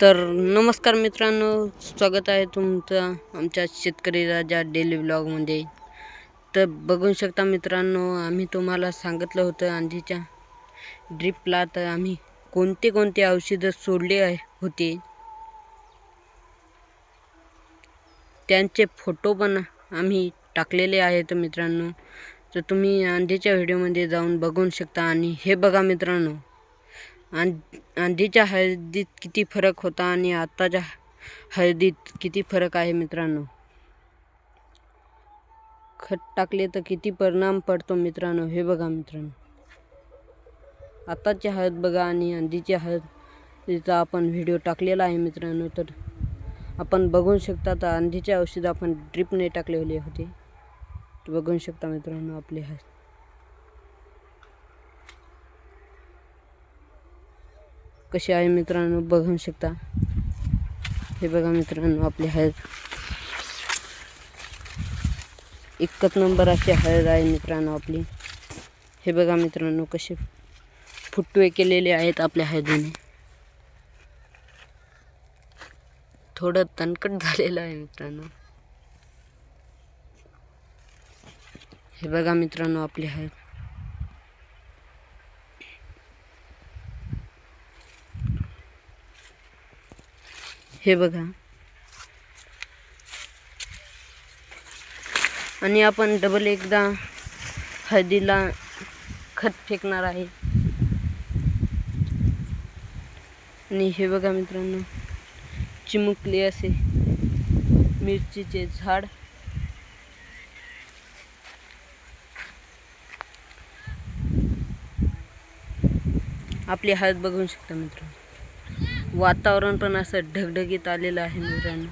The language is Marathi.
तर नमस्कार मित्रांनो, स्वागत आहे तुमचं आमच्या शेतकरी राजा डेली व्लॉगमध्ये। तर बघू शकता मित्रांनो, आम्ही तुम्हाला सांगितलं होतं आंधीच्या ड्रिपला तर आम्ही कोणते औषधं सोडले होते त्यांचे फोटो पण आम्ही टाकलेले आहेत मित्रांनो। तर तुम्ही आंधीच्या व्हिडिओमध्ये जाऊन बघू शकता। आणि हे बघा मित्रांनो, आंधीच्या हळदीत किती फरक होता आणि आताच्या हळदीत किती फरक आहे मित्रांनो। खत टाकले तर किती परिणाम पडतो मित्रांनो, हे बघा मित्रांनो। आताची हळद बघा आणि आंधीची हळदीचा आपण व्हिडिओ टाकलेला आहे मित्रांनो। तर आपण बघू शकता, तर आंधीचे औषध आपण ड्रिपने टाकलेले होते। बघू शकता मित्रांनो आपली हळद कशी आहे मित्रांनो, बघू शकता। हे बघा मित्रांनो आपली हळद एकच नंबर अशी हळद आहे मित्रांनो आपली। हे बघा मित्रांनो कसे फुटवे केलेले आहेत आपल्या हळदीने। थोडं तणकट झालेलं आहे मित्रांनो। हे बघा मित्रांनो आपली हळद हे बघा। आणि आपण डबल एकदा हळदीला खत फेकणार आहे। आणि हे बघा मित्रांनो, चिमुकले असे मिरचीचे झाड। आपली हळद बघू शकता मित्रांनो। वातावरण पण असं ढगढगीत आलेलं आहे मित्रांनो।